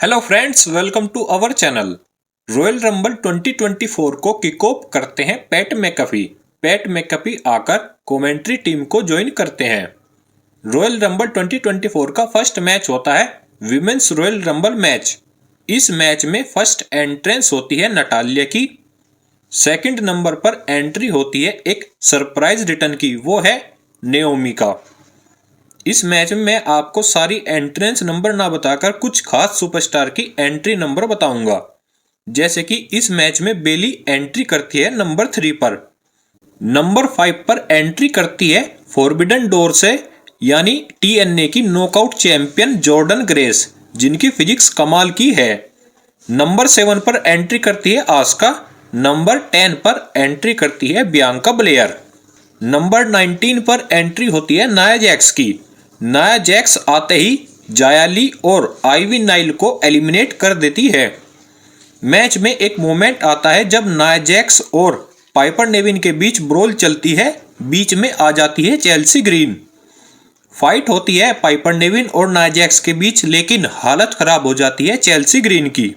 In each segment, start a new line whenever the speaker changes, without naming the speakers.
Hello friends, welcome to our channel. Royal Rumble 2024 को kick off करते हैं Pat McAfee. Pat McAfee आकर commentary team को join करते हैं। रॉयल रंबल 2024 का फर्स्ट मैच होता है विमेंस रॉयल रंबल मैच। इस मैच में फर्स्ट एंट्रेंस होती है नटालिया की। सेकंड नंबर पर एंट्री होती है एक सरप्राइज रिटर्न की, वो है नेओमी का। इस मैच में मैं आपको सारी एंट्रेंस नंबर ना बताकर कुछ खास सुपरस्टार की एंट्री नंबर बताऊंगा। जैसे कि इस मैच में बेली एंट्री करती है नंबर 3 पर। नंबर 5 पर एंट्री करती है फॉरबिडन डोर से यानी TNA की नॉकआउट चैंपियन जॉर्डन ग्रेस, जिनकी फिजिक्स कमाल की है। नंबर 7 पर एंट्री करती है आस्का। नंबर 10 पर एंट्री करती है बियांका ब्लेयर। नंबर 19 पर एंट्री होती है नाया जैक्स की। नाया जैक्स आते ही जायाली और आईवी नाइल को एलिमिनेट कर देती है। मैच में एक मोमेंट आता है जब नाया जैक्स और पाइपर नेविन के बीच ब्रोल चलती है। बीच में आ जाती है चेल्सी ग्रीन। फाइट होती है पाइपर नेविन और नाया जैक्स के बीच, लेकिन हालत खराब हो जाती है चेल्सी ग्रीन की।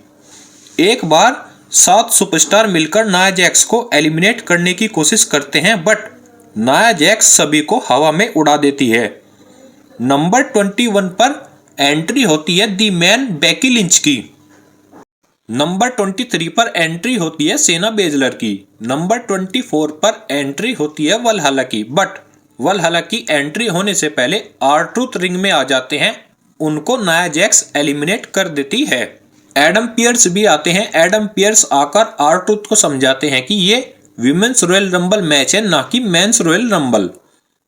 एक बार 7 सुपरस्टार मिलकर नाया जैक्स को एलिमिनेट करने की कोशिश करते हैं, बट नाया जैक्स सभी को हवा में उड़ा देती है। नंबर 21 पर एंट्री होती है दी मैन बेकी लिंच की। नंबर 23 पर एंट्री होती है सेना बेजलर की। नंबर 24 पर एंट्री होती है वलहला की, बट वलहला की एंट्री होने से पहले आर-ट्रूथ रिंग में आ जाते हैं। उनको नाया जैक्स एलिमिनेट कर देती है। एडम पियर्स भी आते हैं। एडम पियर्स आकर आर-ट्रूथ को समझाते हैं कि ये विमेंस रॉयल रंबल मैच है, ना कि मेंस रॉयल रंबल।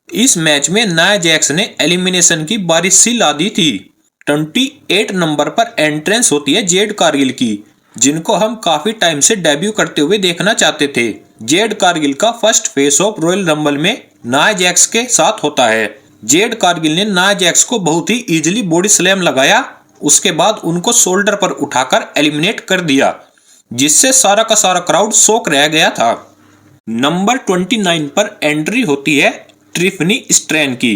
इस मैच में नाया जैक्स ने एलिमिनेशन की बारिश सी ला दी थी। 28 नंबर पर एंट्रेंस होती है जेड कारगिल की, जिनको हम काफी टाइम से डेब्यू करते हुए देखना चाहते थे। जेड कारगिल का first face of royal rumble में नाया जैक्स के साथ होता है। जेड कारगिल ने नाया जैक्स को बहुत ही इजीली बॉडी स्लैम लगाया। उसके बाद उनको शोल्डर पर उठाकर एलिमिनेट कर दिया, जिससे सारा का सारा क्राउड शॉक रह गया था। नंबर 29 पर एंट्री होती है ट्रिफनी स्ट्रैन की।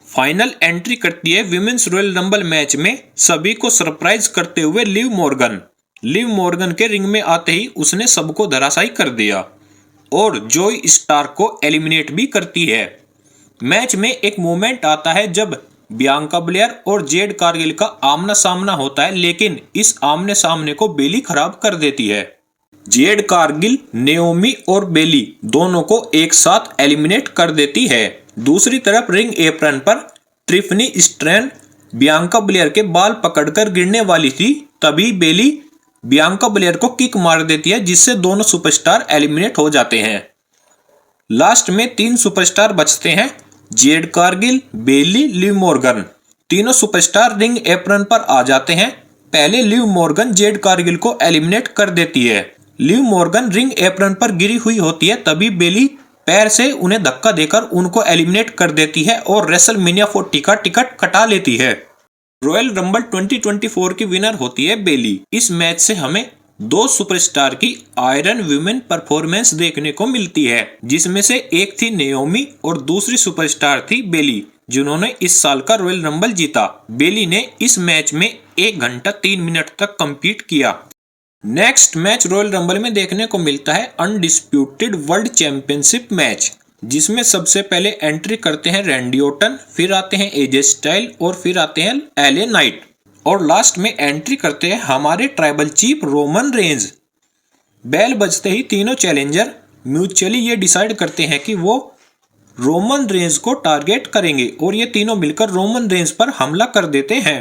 फाइनल एंट्री करती है विमेंस रॉयल रंबल मैच में सभी को सरप्राइज करते हुए लिव मॉर्गन। लिव मॉर्गन के रिंग में आते ही उसने सबको धराशायी कर दिया और जोय स्टार को एलिमिनेट भी करती है। मैच में एक मोमेंट आता है जब बियांका ब्लेयर और जेड कारगिल का आमना सामना होता है, लेकिन इस आमने सामने को बेली खराब कर देती है। जेड कारगिल नेओमी और बेली दोनों को एक साथ एलिमिनेट कर देती है। दूसरी तरफ रिंग एप्रन पर ट्रिफनी स्ट्रैन बियांका ब्लेयर के बाल पकड़कर गिरने वाली थी, तभी बेली बियांका ब्लेयर को किक मार देती है, जिससे दोनों सुपरस्टार एलिमिनेट हो जाते हैं। लास्ट में 3 सुपरस्टार बचते हैं, जेड कारगिल, बेली, लिव मॉर्गन। तीनों सुपरस्टार रिंग एप्रन पर आ जाते हैं। पहले लिव मॉर्गन जेड कारगिल को एलिमिनेट कर देती है। लिव मॉर्गन रिंग एप्रन पर गिरी हुई होती है, तभी बेली पैर से उन्हें धक्का देकर उनको एलिमिनेट कर देती है और रेसलमेनिया 40 का टिकट कटा लेती है। रॉयल रंबल 2024 की विनर होती है बेली। इस मैच से हमें 2 सुपरस्टार की आयरन वुमेन परफॉर्मेंस देखने को मिलती है, जिसमें से एक थी नेओमी और दूसरी सुपरस्टार थी बेली, जिन्होंने इस साल का रॉयल रंबल जीता। बेली ने इस मैच में 1 घंटा 3 मिनट तक कम्पीट किया। नेक्स्ट मैच रॉयल रंबल में देखने को मिलता है अनडिस्प्यूटेड वर्ल्ड चैंपियनशिप मैच, जिसमें सबसे पहले एंट्री करते हैं रैंडी ऑर्टन, फिर आते हैं एजे स्टाइल और फिर आते हैं एले नाइट, और लास्ट में एंट्री करते हैं हमारे tribal chief Roman Reigns. Bell बजते ही तीनों चैलेंजर म्यूचुअली ये डिसाइड करते हैं कि वो रोमन रेंज को टारगेट करेंगे और ये तीनों मिलकर रोमन रेंज पर हमला कर देते हैं।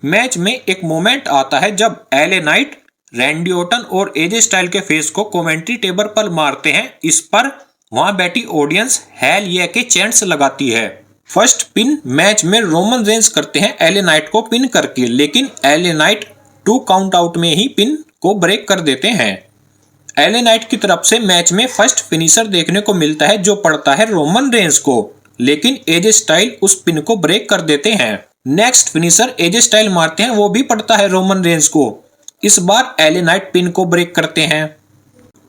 मैच में एक मोमेंट आता है जब एले नाइट रैंडी ऑर्टन और एजे स्टाइल के फेस को कमेंट्री टेबल पर मारते हैं। इस पर वहां बैठी ऑडियंस हेल ये के चैंट्स लगाती है। फर्स्ट पिन मैच में रोमन रेंज करते हैं एले नाइट को पिन करके, लेकिन एले नाइट 2 काउंट आउट में ही पिन को ब्रेक कर देते हैं। एले नाइट की तरफ से मैच में फर्स्ट फिनिशर देखने को मिलता है, जो पड़ता है रोमन रेंज को, लेकिन एजे स्टाइल उस पिन को ब्रेक कर देते हैं। नेक्स्ट फिनिशर एजे स्टाइल मारते हैं, वो भी पड़ता है रोमन रेंज को। इस बार एले नाइट पिन को ब्रेक करते हैं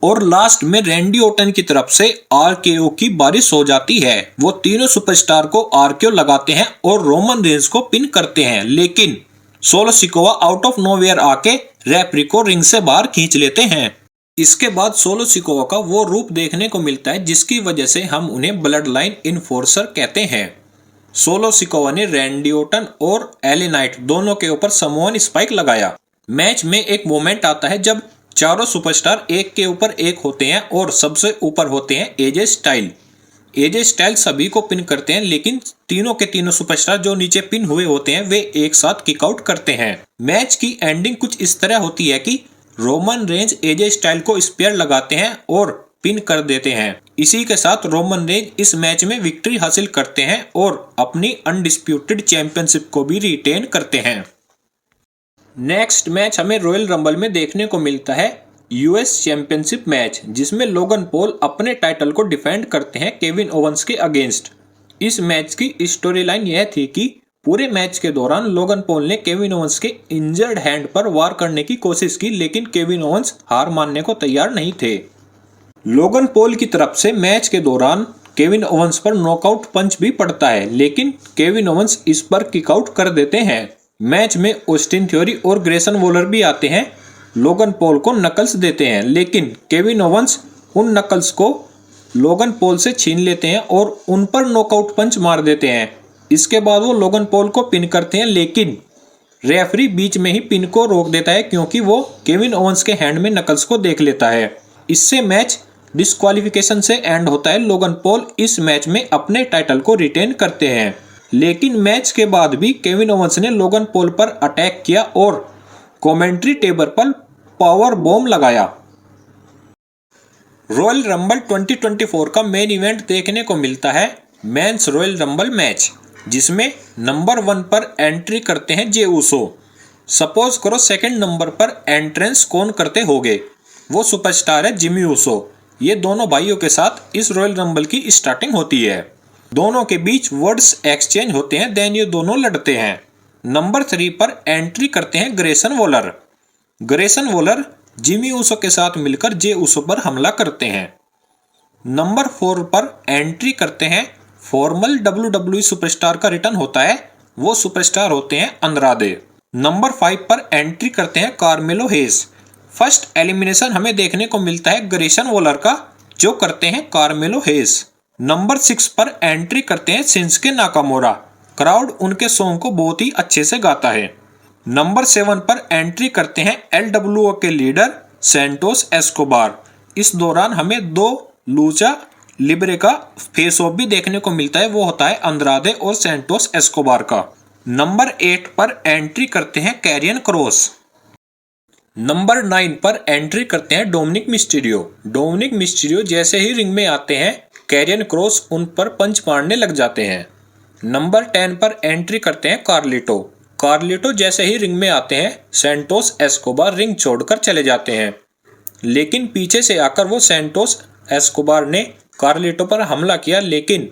और लास्ट में रैंडी ऑर्टन की तरफ से आरकेओ की बारिश हो जाती है। वो तीनों सुपरस्टार को आरकेओ लगाते हैं और रोमन रेंज को पिन करते हैं, लेकिन solo Sikoa out of nowhere आके रेफरी को रिंग से बाहर खींच लेते हैं। इसके बाद सोलो सिकोवा का वो रूप देखने को मिलता है जिसकी वजह से हम उन्हें ब्लड लाइन इन्फोर्सर कहते हैं। सोलो सिकोवा ने रैंडी ओर्टन और एले नाइट दोनों के ऊपर समोअन स्पाइक लगाया। मैच में एक मोमेंट आता है जब चारों सुपरस्टार एक के ऊपर एक होते हैं और सबसे ऊपर होते हैं एजे स्टाइल। एजे स्टाइल सभी को पिन करते हैं, लेकिन तीनों के तीनों सुपरस्टार जो नीचे पिन हुए होते हैं वे एक साथ किक आउट करते हैं। मैच की एंडिंग कुछ इस तरह होती है कि रोमन रेंज एजे स्टाइल को स्पेयर लगाते हैं और पिन कर देते हैं। इसी के साथ रोमन रेंज इस मैच में विक्ट्री हासिल करते हैं और अपनी अनडिस्प्यूटेड चैंपियनशिप को भी रिटेन करते हैं। नेक्स्ट मैच हमें रॉयल रंबल में देखने को मिलता है यूएस चैंपियनशिप मैच, जिसमें लोगन पॉल अपने टाइटल को डिफेंड करते हैं केविन ओवेंस के अगेंस्ट। इस मैच की स्टोरी लाइन यह थी कि पूरे मैच के दौरान लोगन पॉल ने केविन ओवेंस के इंजर्ड हैंड पर वार करने की कोशिश की, लेकिन केविन ओवेंस हार मानने को तैयार नहीं थे। लोगन पॉल की तरफ से मैच के दौरान केविन ओवेंस पर नॉकआउट पंच भी पड़ता है, लेकिन केविन ओवेंस इस पर किक आउट कर देते हैं। मैच में ऑस्टिन थ्योरी और ग्रेसन वॉलर भी आते हैं, लोगन पॉल को नकल्स देते हैं, लेकिन केविन ओवेंस उन नकल्स को लोगन पॉल से छीन लेते हैं और उन पर नॉकआउट पंच मार देते हैं। इसके बाद वो लोगन पॉल को पिन करते हैं, लेकिन रेफरी बीच में ही पिन को रोक देता है क्योंकि वो केविन ओवेंस के हैंड में नकल्स को देख लेता है। इससे मैच डिस्क्वालिफिकेशन से एंड होता है। लोगन पॉल इस मैच में अपने टाइटल को रिटेन करते हैं, लेकिन मैच के बाद भी केविन ओवेंस ने लोगन पॉल पर अटैक किया और कमेंट्री टेबल पर पावर बॉम्ब लगाया। रॉयल रंबल 2024 का मेन इवेंट देखने को मिलता है मेंस रॉयल रंबल मैच, जिसमें नंबर 1 पर एंट्री करते हैं जे ऊसो। सपोज करो सेकंड नंबर पर एंट्रेंस कौन करते होगे? वो सुपरस्टार है जिमी ऊसो। ये दोनों भाइयों के साथ इस रॉयल रंबल की स्टार्टिंग होती है। दोनों के बीच वर्ड्स एक्सचेंज होते हैं, देन ये दोनों लड़ते हैं। नंबर 3 पर एंट्री करते हैं Grayson Waller. Grayson Waller Jimmy Uso के साथ मिलकर जे ऊसो पर हमला करते हैं। नंबर 4 पर एंट्री करते हैं फॉर्मल WWE सुपरस्टार का रिटर्न होता है, वो सुपरस्टार होते हैं अंद्रादे। नंबर 5 पर एंट्री करते हैं कार्मेलो हेस। फर्स्ट एलिमिनेशन हमें देखने को मिलता है ग्रेसन वॉलर का, जो करते हैं कार्मेलो हेस। नंबर 6 पर एंट्री करते हैं शिंसुके नाकामोरा। क्राउड उनके सॉन्ग को बहुत ही अच्छे से गाता है। नंबर 7 पर एंट्री करते हैं LWO के लीडर सैंटोस एस्कोबार। इस दौरान हमें 2 लूचा लिब्रे का फेस ऑफ भी देखने को मिलता है, वो होता है अंद्रादे और सैंटोस एस्कोबार का। नंबर 8 पर एंट्री करते हैं कैरियन क्रॉस। नंबर 9 पर एंट्री करते हैं डोमिनिक मिस्टीरियो। डोमिनिक मिस्टीरियो जैसे ही रिंग में आते हैं कैरियन क्रॉस उन पर पंच मारने लग जाते हैं। नंबर 10 पर एंट्री करते हैं कार्लिटो। कार्लिटो जैसे ही रिंग में आते हैं सैंटोस एस्कोबार रिंग छोड़कर चले जाते हैं, लेकिन पीछे से आकर वो सैंटोस एस्कोबार ने कार्लिटो पर हमला किया, लेकिन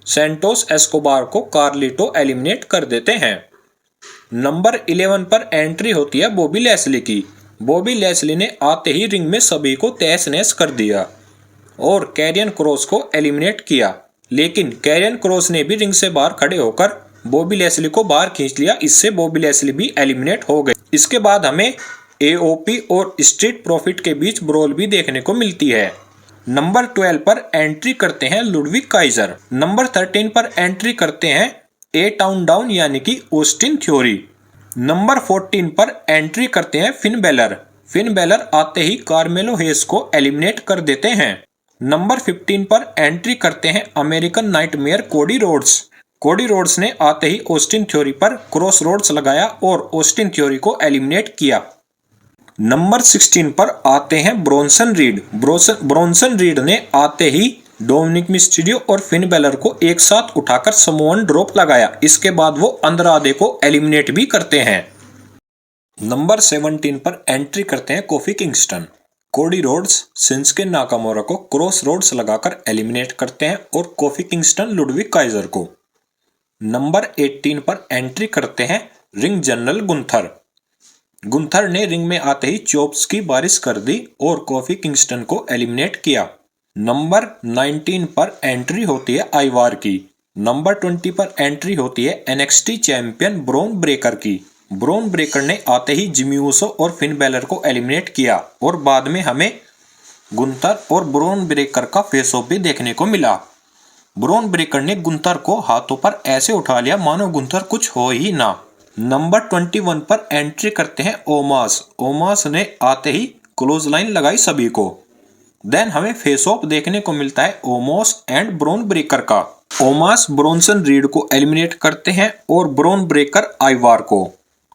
सैंटोस एस्कोबार को कार्लिटो एलिमिनेट कर देते हैं। नंबर 11 पर एंट्री होती है बॉबी लैस्ली की। बॉबी लैस्ली ने आते ही रिंग में सभी को तहस नहस कर दिया और कैरियन क्रॉस को एलिमिनेट किया, लेकिन कैरियन क्रॉस ने भी रिंग से बाहर खड़े होकर बॉबी लैस्ली को बाहर खींच लिया। इससे बॉबी लैस्ली भी एलिमिनेट हो गए। इसके बाद हमें AOP और स्ट्रीट प्रॉफिट के बीच ब्रोल भी देखने को मिलती है। नंबर 12 पर एंट्री करते हैं लुडविग काइजर। नंबर 13 पर एंट्री करते हैं A टाउन डाउन यानी कि ऑस्टिन थ्योरी। नंबर 14 पर एंट्री करते हैं फिन बेलर। फिन बेलर आते ही कार्मेलो हेस को एलिमिनेट कर देते हैं। नंबर 15 पर एंट्री करते हैं American nightmare Cody Rhodes. Cody Rhodes ने आते ही ऑस्टिन थ्योरी पर क्रॉस रोड्स लगाया और ऑस्टिन थ्योरी को एलिमिनेट किया। नंबर 16 पर आते हैं ब्रोंसन रीड। ब्रोंसन रीड ने आते ही डोमिनिक मिस्टीरियो और फिन बेलर को एक साथ उठाकर समोअन ड्रॉप लगाया। इसके बाद वो अंद्रादे को एलिमिनेट भी करते हैं। नंबर 17 पर एंट्री करते हैं coffee Kingston. Cody Rhodes Shinsuke Nakamura को क्रॉस रोड्स लगाकर एलिमिनेट करते हैं और कोफी किंगस्टन लुडविग काइजर को। नंबर 18 पर एंट्री करते हैं रिंग जनरल गुंथर। गुंथर ने रिंग में आते ही चॉप्स की बारिश कर दी और कोफी किंगस्टन को एलिमिनेट किया। नंबर 19 पर एंट्री होती है आइवार की। नंबर 20 पर एंट्री होती है NXT चैंपियन ब्रॉन ब्रेकर की। ब्रॉन ब्रेकर ने आते ही जिमी ऊसो और फिन बैलर को एलिमिनेट किया और बाद में हमें गुंथर और ब्रॉन ब्रेकर का फेस ऑफ भी देखने को मिला। ब्रॉन ब्रेकर ने गुंथर को हाथों पर ऐसे उठा लिया मानो गुंथर कुछ हो ही ना। नंबर 21 पर एंट्री करते हैं ओमास। ओमास ने आते ही क्लोज लाइन लगाई सभी को। देन हमें फेस ऑफ देखने को मिलता है ओमोस एंड ब्रॉन ब्रेकर का। ओमास ब्रोंसन रीड को एलिमिनेट करते हैं और ब्रॉन ब्रेकर आइवार को।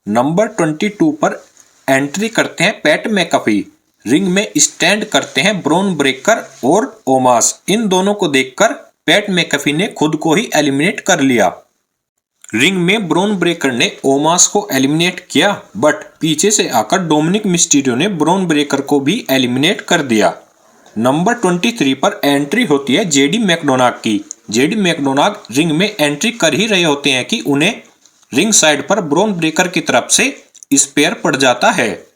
नंबर 22 पर एंट्री करते हैं पैट मैकफी। रिंग में स्टैंड करते हैं ब्रॉन ब्रेकर और ओमास। इन दोनों को देखकर पैट मैकफी ने खुद को ही एलिमिनेट कर लिया। रिंग में ब्रॉन ब्रेकर ने ओमास को एलिमिनेट किया, बट पीछे से आकर डोमिनिक मिस्टीरियो ने ब्रॉन ब्रेकर को भी एलिमिनेट कर दिया। नंबर 23 पर एंट्री होती है जेडी मैकडोनाल्ड की। जेडी मैकडोनाल्ड रिंग में एंट्री कर ही रहे होते हैं कि उन्हें रिंग साइड पर ब्रॉन ब्रेकर की तरफ से स्पेयर पड़ जाता है।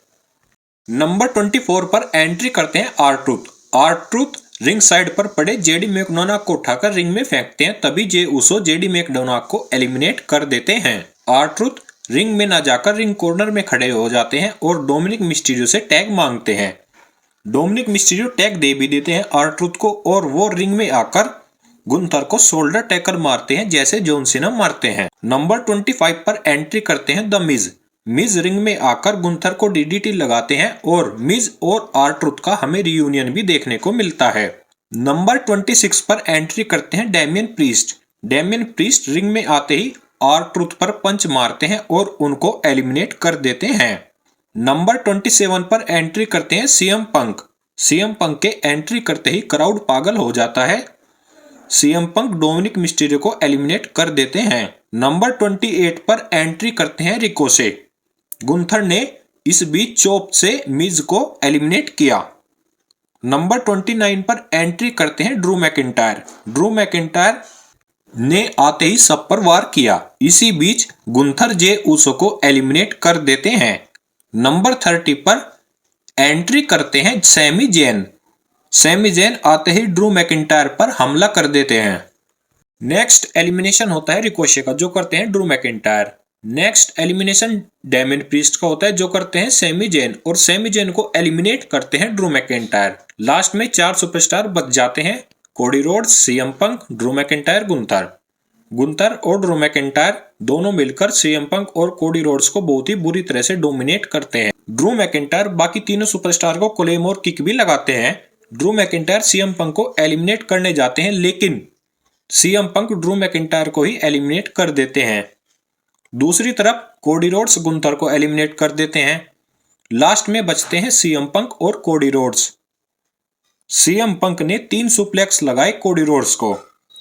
नंबर 24 पर एंट्री करते हैं आर-ट्रूथ। आर-ट्रूथ रिंग साइड पर पड़े जेडी मैकडोनाल्ड को उठाकर रिंग में फेंकते हैं, तभी जे ऊसो जेडी मैकडोनाल्ड को एलिमिनेट कर देते हैं। आर-ट्रूथ रिंग में ना जाकर रिंग कॉर्नर में खड़े हो जाते हैं और डोमिनिक मिस्टीरियो से टैग मांगते हैं। डोमिनिक मिस्टीरियो टैग दे भी देते हैं आर-ट्रूथ को और वो रिंग में आकर गुंथर को शोल्डर टैकर मारते हैं जैसे जॉन सीना मारते हैं। नंबर 25 पर एंट्री करते हैं द मिज। मिज रिंग में आकर गुंथर को डीडीटी लगाते हैं और मिज और आर-ट्रूथ का हमें रियूनियन भी देखने को मिलता है। नंबर 26 पर एंट्री करते हैं Damian priest. Damian priest ring में आते ही आर-ट्रूथ पर पंच मारते हैं और उनको एलिमिनेट कर देते हैं। नंबर 27 पर एंट्री करते हैं सीएम पंक। सीएम पंक के एंट्री करते ही क्राउड पागल हो जाता है। सीएम पंक डोमिनिक मिस्टीरियो को एलिमिनेट कर देते हैं। नंबर 28 पर एंट्री करते हैं रिकोशे। गुंथर ने इस बीच चोप से मिज को एलिमिनेट किया। नंबर 29 पर एंट्री करते हैं ड्रू मैकिंटायर। ड्रू मैकिंटायर ने आते ही सब पर वार किया। इसी बीच गुंथर जे ऊसो को एलिमिनेट कर देते हैं। नंबर 30 पर एंट्री करते हैं सैमी ज़ेन। सैमी ज़ेन आते ही ड्रू मैकिंटायर पर हमला कर देते हैं। नेक्स्ट एलिमिनेशन होता है रिकोशे का, जो करते हैं Drew McIntyre. Next elimination Damian priest का होता है, जो करते हैं सैमी ज़ेन, और सैमी ज़ेन को एलिमिनेट करते हैं ड्रू मैकिंटायर। लास्ट में 4 सुपरस्टार बच जाते हैं, Cody Rhodes, CM Punk, Drew McIntyre, Gunther. Gunther और ड्रू मैकिंटायर दोनों मिलकर सीएम पंक और कोडी रोड्स को बहुत ही बुरी तरह से डोमिनेट करते हैं। ड्रू मैकिंटायर बाकी तीनों सुपरस्टार को क्लेमोर किक भी लगाते हैं। ड्रू मैकिंटायर सीएम पंक को एलिमिनेट करने जाते हैं, लेकिन सीएम पंक ड्रू मैकिंटायर को ही एलिमिनेट कर देते हैं। दूसरी तरफ कोडी रोड्स गुंथर को एलिमिनेट कर देते हैं। लास्ट में बचते हैं सीएम पंक और कोडी रोड्स। सीएम पंक ने 3 सुप्लेक्स लगाए कोडी रोड्स को।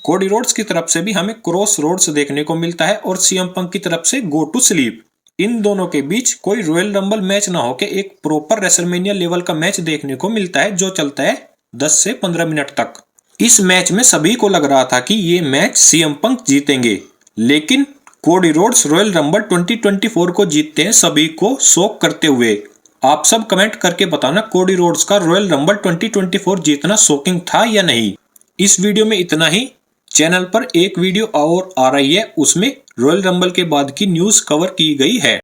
कोडी रोड्स की तरफ से भी हमें क्रॉस रोड्स देखने को मिलता है और सीएम पंक की तरफ से गो टू स्लीप। इन दोनों के बीच कोई रॉयल रंबल मैच ना होकर एक प्रॉपर रेसलमेनिया लेवल का मैच देखने को मिलता है, जो चलता है 10 से 15 मिनट तक। इस मैच में सभी को लग रहा था कि ये मैच सीएम पंक जीतेंगे, लेकिन कोडी रोड्स रॉयल रंबल 2024 को जीतते हैं, सभी को शॉक करते हुए। आप सब कमेंट करके बताना कोडी रोड्स का रॉयल रंबल 2024 जीतना शॉकिंग था या नहीं। इस वीडियो में इतना ही। चैनल पर एक वीडियो और आ रही है, उसमें रॉयल रंबल के बाद की न्यूज कवर की गई है।